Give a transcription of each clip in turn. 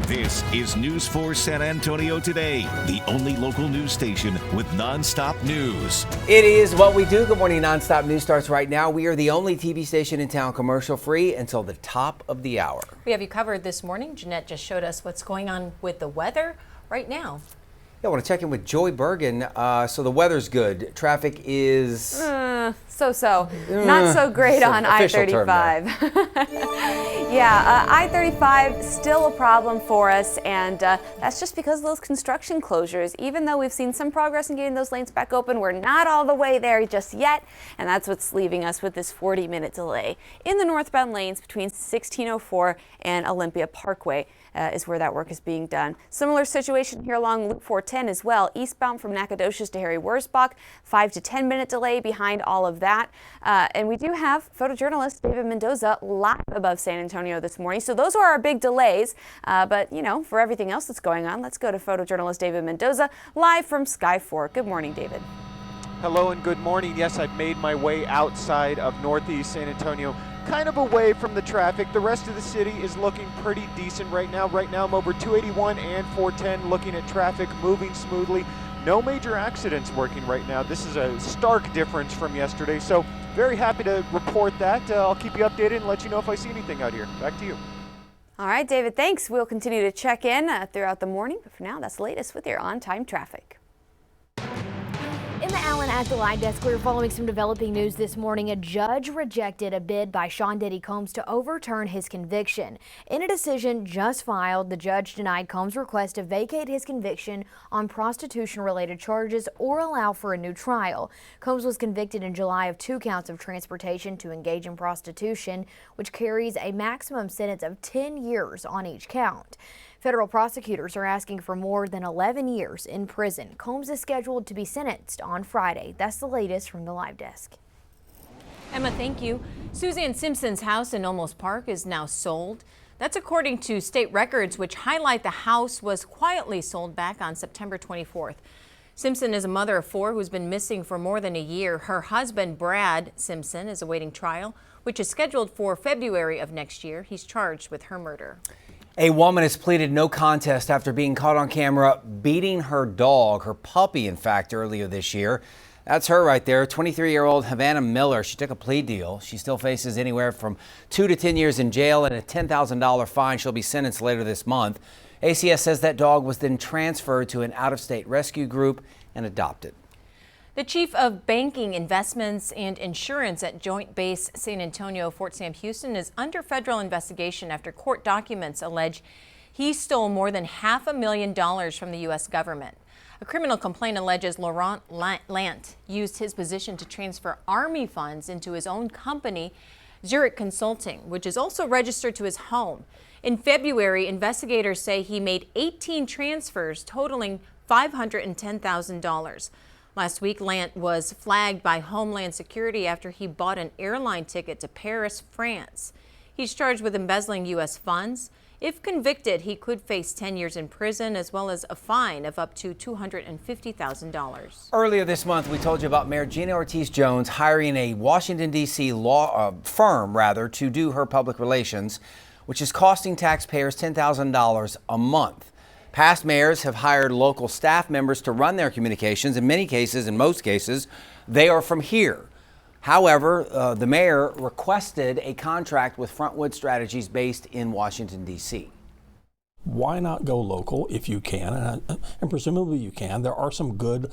This is News 4 San Antonio Today, the only local news station with nonstop news. It is what we do. Good morning. Nonstop news starts right now. We are the only TV station in town commercial free until the top of the hour. We have you covered this morning. Jeannette just showed us what's going on with the weather right now. Yeah, I want to check in with Joy Bergen. So the weather's good. Traffic is... So-so. Not so great on I-35. Yeah, I-35 still a problem for us, and that's just because of those construction closures. Even though we've seen some progress in getting those lanes back open, we're not all the way there just yet, and that's what's leaving us with this 40-minute delay in the northbound lanes between 1604 and Olympia Parkway. Is where that work is being done. Similar situation here along Loop 410 as well. Eastbound from Nacogdoches to Harry Wurzbach, 5 to 10 minute delay behind all of that. And we do have photojournalist David Mendoza live above San Antonio this morning. So those are our big delays. But, you know, for everything else that's going on, let's go to photojournalist David Mendoza live from Sky 4. Good morning, David. Hello and good morning. Yes, I've made my way outside of Northeast San Antonio, kind of away from the traffic. The rest of the city is looking pretty decent right now. Right now I'm over 281 and 410 looking at traffic moving smoothly. No major accidents working right now. This is a stark difference from yesterday. So very happy to report that. I'll keep you updated and let you know if I see anything out here. Back to you. All right, David, thanks. We'll continue to check in throughout the morning. But for now, that's the latest with your on-time traffic. In the Allen at the Live Desk, we're following some developing news this morning. A judge rejected a bid by Sean Diddy Combs to overturn his conviction. In a decision just filed, the judge denied Combs' request to vacate his conviction on prostitution-related charges or allow for a new trial. Combs was convicted in July of 2 counts of transportation to engage in prostitution, which carries a maximum sentence of 10 years on each count. Federal prosecutors are asking for more than 11 years in prison. Combs is scheduled to be sentenced on Friday. That's the latest from the Live Desk. Emma, thank you. Suzanne Simpson's house in Olmos Park is now sold. That's according to state records, which highlight the house was quietly sold back on September 24th. Simpson is a mother of 4 who's been missing for more than a year. Her husband, Brad Simpson, is awaiting trial, which is scheduled for February of next year. He's charged with her murder. A woman has pleaded no contest after being caught on camera beating her dog, her puppy, in fact, earlier this year. That's her right there, 23-year-old Havana Miller. She took a plea deal. She still faces anywhere from 2 to 10 years in jail and a $10,000 fine. She'll be sentenced later this month. ACS says that dog was then transferred to an out-of-state rescue group and adopted. The chief of banking, investments, and insurance at Joint Base San Antonio, Fort Sam Houston, is under federal investigation after court documents allege he stole more than $500,000 from the U.S. government. A criminal complaint alleges Laurent Lant used his position to transfer Army funds into his own company, Zurich Consulting, which is also registered to his home. In February, investigators say he made 18 transfers totaling $510,000. Last week, Lant was flagged by Homeland Security after he bought an airline ticket to Paris, France. He's charged with embezzling U.S. funds. If convicted, he could face 10 years in prison as well as a fine of up to $250,000. Earlier this month, we told you about Mayor Gina Ortiz-Jones hiring a Washington, D.C. law firm to do her public relations, which is costing taxpayers $10,000 a month. Past mayors have hired local staff members to run their communications. In most cases, they are from here. However, the mayor requested a contract with Frontwood Strategies based in Washington, D.C. Why not go local if you can? And presumably you can. There are some good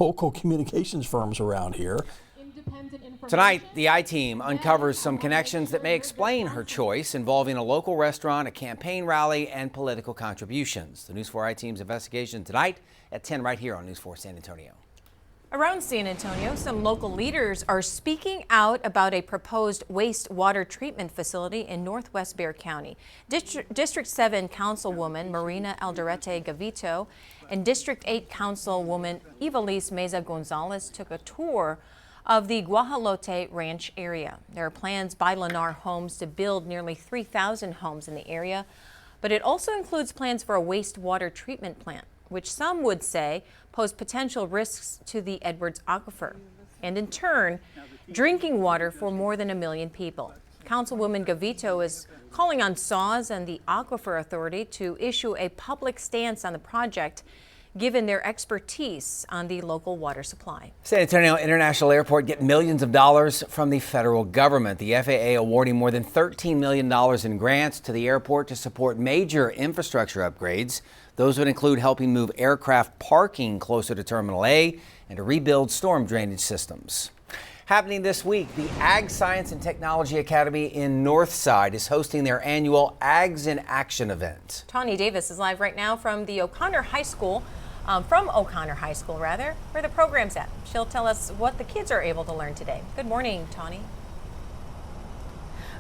local communications firms around here. Tonight, the I-Team uncovers some connections that may explain her choice involving a local restaurant, a campaign rally, and political contributions. The News 4 I-Team's investigation tonight at 10 right here on News 4 San Antonio. Around San Antonio, some local leaders are speaking out about a proposed wastewater treatment facility in northwest Bexar County. District 7 Councilwoman Marina Alderete Gavito and District 8 Councilwoman Ivelisse Meza Gonzalez took a tour of the Guajalote Ranch area. There are plans by Lennar Homes to build nearly 3,000 homes in the area, but it also includes plans for a wastewater treatment plant, which some would say pose potential risks to the Edwards Aquifer, and in turn, drinking water for more than 1 million people. Councilwoman Gavito is calling on SAWS and the Aquifer Authority to issue a public stance on the project, given their expertise on the local water supply. San Antonio International Airport get millions of dollars from the federal government. The FAA awarding more than $13 million in grants to the airport to support major infrastructure upgrades. Those would include helping move aircraft parking closer to Terminal A and to rebuild storm drainage systems. Happening this week, the Ag Science and Technology Academy in Northside is hosting their annual Ags in Action event. Tawny Davis is live right now from the O'Connor High School. Where the program's at. She'll tell us what the kids are able to learn today. Good morning, Tawny.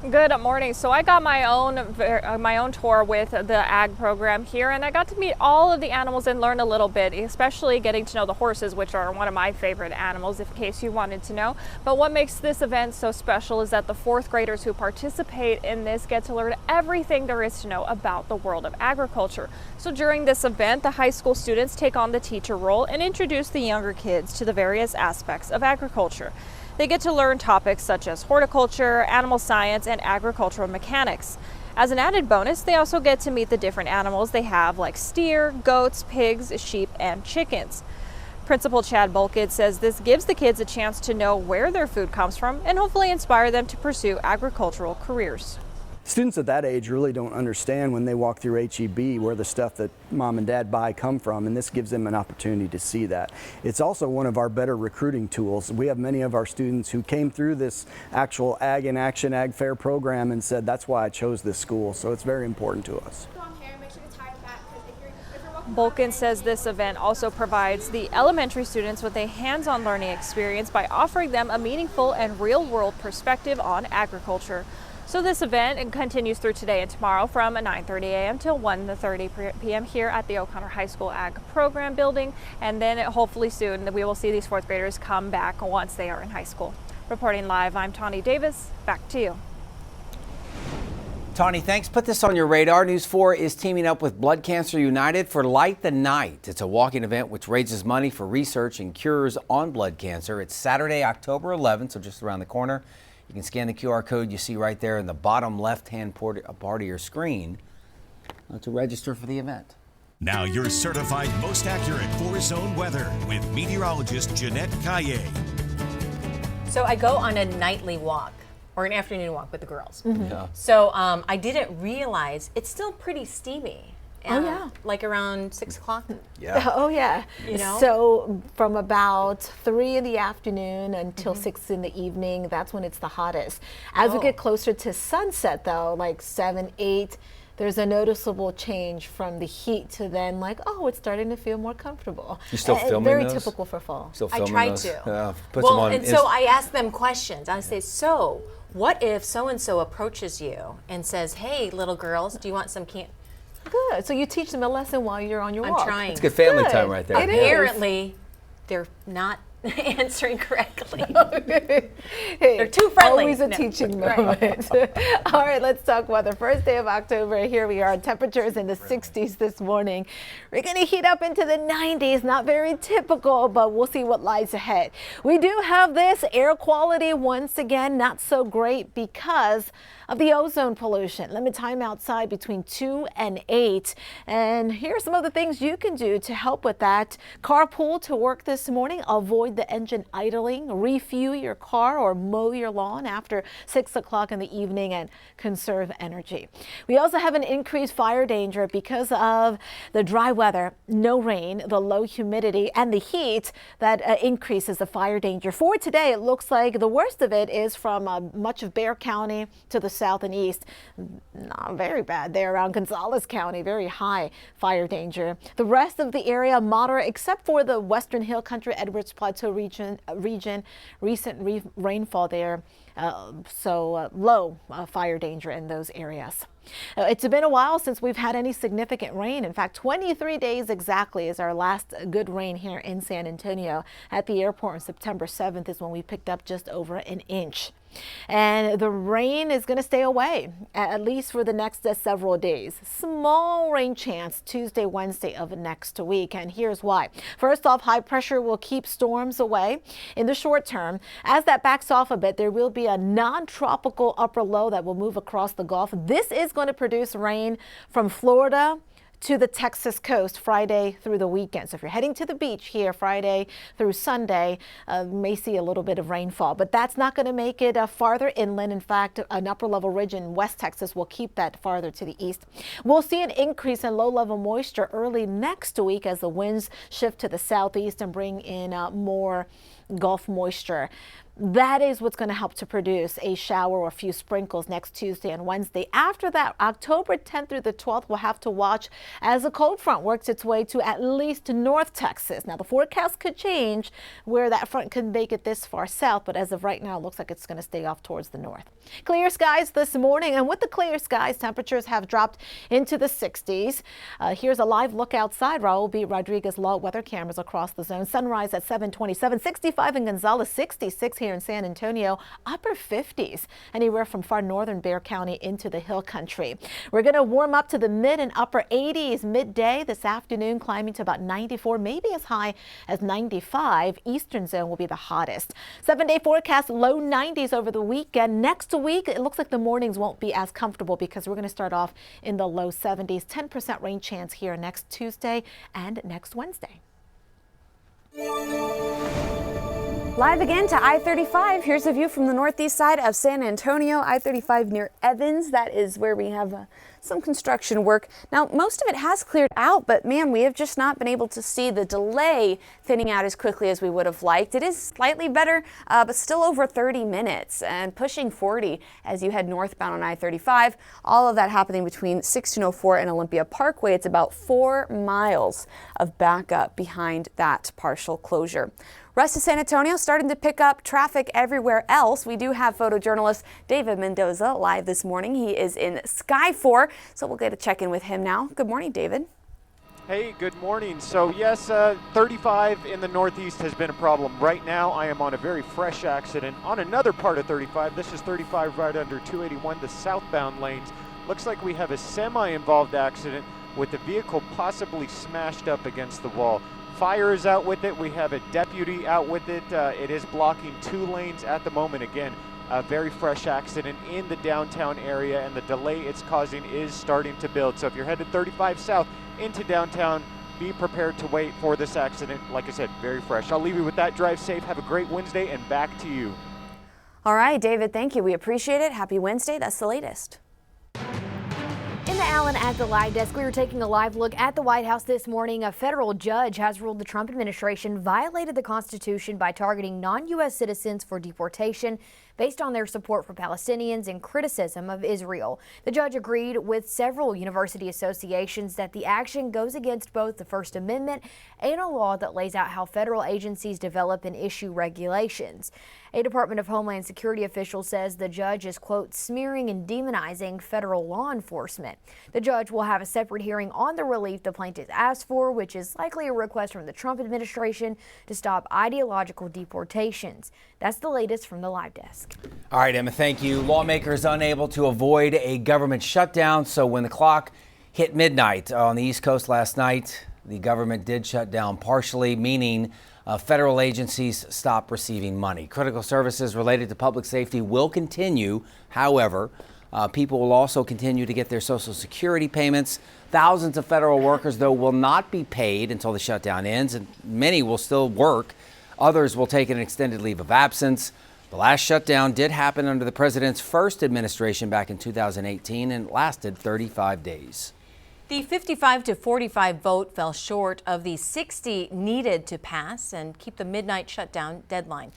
Good morning. So I got my own tour with the ag program here, and I got to meet all of the animals and learn a little bit, especially getting to know the horses, which are one of my favorite animals, in case you wanted to know. But what makes this event so special is that the fourth graders who participate in this get to learn everything there is to know about the world of agriculture. So during this event, the high school students take on the teacher role and introduce the younger kids to the various aspects of agriculture. They get to learn topics such as horticulture, animal science, and agricultural mechanics. As an added bonus, they also get to meet the different animals they have, like steer, goats, pigs, sheep, and chickens. Principal Chad Bulkett says this gives the kids a chance to know where their food comes from and hopefully inspire them to pursue agricultural careers. Students at that age really don't understand when they walk through HEB where the stuff that mom and dad buy come from, and this gives them an opportunity to see that. It's also one of our better recruiting tools. We have many of our students who came through this actual Ag in Action Ag Fair program and said, that's why I chose this school, so it's very important to us. Bulkin says this event also provides the elementary students with a hands-on learning experience by offering them a meaningful and real-world perspective on agriculture. So this event continues through today and tomorrow from 9:30 a.m. till 1:30 p.m. here at the O'Connor High School Ag Program Building. And then hopefully soon we will see these fourth graders come back once they are in high school. Reporting live, I'm Tawny Davis. Back to you. Tawny, thanks. Put this on your radar. News 4 is teaming up with Blood Cancer United for Light the Night. It's a walking event which raises money for research and cures on blood cancer. It's Saturday, October 11th, so just around the corner. You can scan the QR code you see right there in the bottom left-hand part of your screen to register for the event. Now your certified most accurate four-zone weather with meteorologist Jeannette. So I go on a nightly walk or an afternoon walk with the girls. Yeah. So I didn't realize it's still pretty steamy. Oh, yeah. Like around 6 o'clock? Yeah. Oh, yeah. You know? So from about 3 in the afternoon until 6 in the evening, that's when it's the hottest. As we get closer to sunset, though, like 7, 8, there's a noticeable change from the heat to then like, oh, it's starting to feel more comfortable. You still filming Very those? typical for fall. Still I filming tried those? to. Yeah, put Well, some on and so I ask them questions. I say, so what if so-and-so approaches you and says, hey, little girls, do you want some candy? Good. So you teach them a lesson while you're on your walk. I'm trying. It's good family Good. time right there. It is. Apparently, they're not answering correctly. Hey, They're too friendly. Always a No. teaching Right. moment. All right, let's talk weather. First day of October. Here we are. Temperatures in the 60s this morning. We're going to heat up into the 90s. Not very typical, but we'll see what lies ahead. We do have this air quality once again not so great because of the ozone pollution. Limit time outside between 2 and 8. And here are some of the things you can do to help with that. Carpool to work this morning. Avoid the engine idling. Refuel your car or mow your lawn after 6 o'clock in the evening and conserve energy. We also have an increased fire danger because of the dry weather, no rain, the low humidity, and the heat that increases the fire danger. For today, it looks like the worst of it is from much of Bexar County to the south and east. Not very bad there around Gonzales County, very high fire danger. The rest of the area moderate except for the Western Hill Country Edwards Plateau region recent rainfall there. So low fire danger in those areas. It's been a while since we've had any significant rain. In fact, 23 days exactly is our last good rain here in San Antonio. At the airport on September 7th is when we picked up just over an inch. And the rain is going to stay away at least for the next several days. Small rain chance Tuesday, Wednesday of next week. And here's why. First off, high pressure will keep storms away in the short term. As that backs off a bit, there will be actually a non-tropical upper low that will move across the Gulf. This is going to produce rain from Florida to the Texas coast Friday through the weekend. So if you're heading to the beach here Friday through Sunday, may see a little bit of rainfall, but that's not going to make it farther inland. In fact, an upper level ridge in West Texas will keep that farther to the east. We'll see an increase in low level moisture early next week as the winds shift to the southeast and bring in more Gulf moisture. That is what's going to help to produce a shower or a few sprinkles next Tuesday and Wednesday. After that, October 10th through the 12th, we'll have to watch as a cold front works its way to at least North Texas. Now, the forecast could change where that front could make it this far south, but as of right now, it looks like it's going to stay off towards the north. Clear skies this morning, and with the clear skies, temperatures have dropped into the 60s. Here's a live look outside. Raul B. Rodriguez Law weather cameras across the zone. Sunrise at 7:27, 65 in Gonzales, 66 here in San Antonio, upper 50s, anywhere from far northern Bexar County into the hill country. We're going to warm up to the mid and upper 80s midday this afternoon, climbing to about 94, maybe as high as 95. Eastern zone will be the hottest. 7-day forecast, low 90s over the weekend. Next week, it looks like the mornings won't be as comfortable because we're going to start off in the low 70s. 10% rain chance here next Tuesday and next Wednesday. Live again to I-35. Here's a view from the northeast side of San Antonio. I-35 near Evans. That is where we have some construction work. Now, most of it has cleared out, but man, we have just not been able to see the delay thinning out as quickly as we would have liked. It is slightly better, but still over 30 minutes and pushing 40 as you head northbound on I-35. All of that happening between 1604 and Olympia Parkway. It's about 4 miles of backup behind that partial closure. Rest of San Antonio starting to pick up traffic everywhere else. We do have photojournalist David Mendoza live this morning. He is in Sky4, so we'll get a check in with him now. Good morning, David. Hey, good morning. So yes, 35 in the northeast has been a problem. Right now I am on a very fresh accident on another part of 35. This is 35 right under 281, the southbound lanes. Looks like we have a semi-involved accident with the vehicle possibly smashed up against the wall. Fire is out with it. We have a deputy out with it. It is blocking 2 lanes at the moment. Again, a very fresh accident in the downtown area, and the delay it's causing is starting to build. So if you're headed 35 south into downtown, be prepared to wait for this accident. Like I said, very fresh. I'll leave you with that. Drive safe. Have a great Wednesday, and back to you. All right, David, thank you. We appreciate it. Happy Wednesday. That's the latest. In the Allen at the Live Desk, we were taking a live look at the White House this morning. A federal judge has ruled the Trump administration violated the Constitution by targeting non-U.S. citizens for deportation based on their support for Palestinians and criticism of Israel. The judge agreed with several university associations that the action goes against both the First Amendment and a law that lays out how federal agencies develop and issue regulations. A Department of Homeland Security official says the judge is, quote, smearing and demonizing federal law enforcement. The judge will have a separate hearing on the relief the plaintiffs asked for, which is likely a request from the Trump administration to stop ideological deportations. That's the latest from the Live Desk. All right, Emma, thank you. Lawmakers unable to avoid a government shutdown. So when the clock hit midnight on the East Coast last night, the government did shut down partially, meaning federal agencies stop receiving money. Critical services related to public safety will continue. However, people will also continue to get their Social Security payments. Thousands of federal workers, though, will not be paid until the shutdown ends, and many will still work. Others will take an extended leave of absence. The last shutdown did happen under the president's first administration back in 2018 and lasted 35 days. The 55 to 45 vote fell short of the 60 needed to pass and keep the midnight shutdown deadline.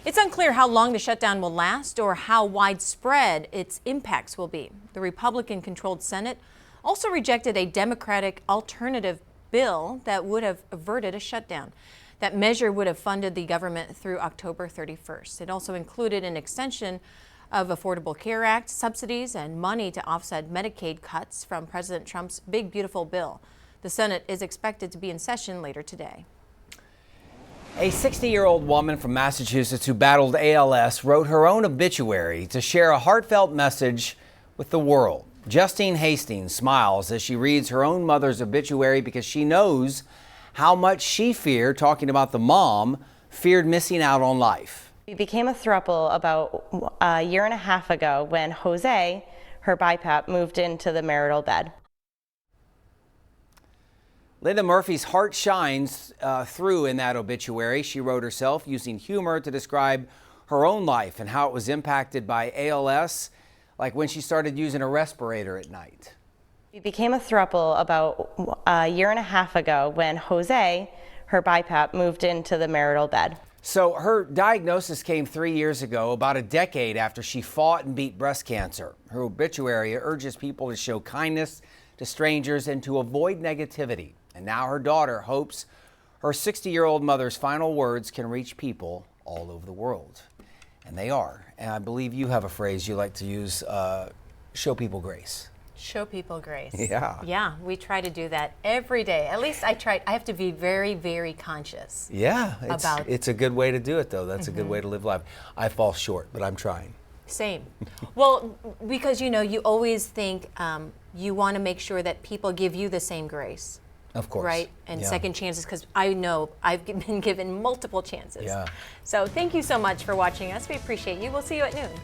It's unclear how long the shutdown will last or how widespread its impacts will be. The Republican-controlled Senate also rejected a Democratic alternative bill that would have averted a shutdown. That measure would have funded the government through October 31st. It also included an extension of Affordable Care Act subsidies and money to offset Medicaid cuts from President Trump's Big Beautiful Bill. The Senate is expected to be in session later today. A 60-year-old woman from Massachusetts who battled ALS wrote her own obituary to share a heartfelt message with the world. Justine Hastings smiles as she reads her own mother's obituary because she knows how much she feared, talking about the mom, feared missing out on life. We became a throuple about a year and a half ago when Jose, her BiPAP, moved into the marital bed. Linda Murphy's heart shines through in that obituary. She wrote herself using humor to describe her own life and how it was impacted by ALS, like when she started using a respirator at night. We became a throuple about a year and a half ago when Jose, her BiPAP, moved into the marital bed. So her diagnosis came 3 years ago, about a decade after she fought and beat breast cancer. Her obituary urges people to show kindness to strangers and to avoid negativity. And now her daughter hopes her 60-year-old mother's final words can reach people all over the world. And they are. And I believe you have a phrase you like to use, show people grace. Show people grace. Yeah. Yeah, we try to do that every day. At least I try. I have to be very, very conscious. Yeah, about it's a good way to do it, though. That's a good way to live life. I fall short, but I'm trying. Same. Well, because you always think you want to make sure that people give you the same grace. Of course. Right? And Yeah. second chances, because I know I've been given multiple chances. Yeah. So thank you so much for watching us. We appreciate you. We'll see you at noon.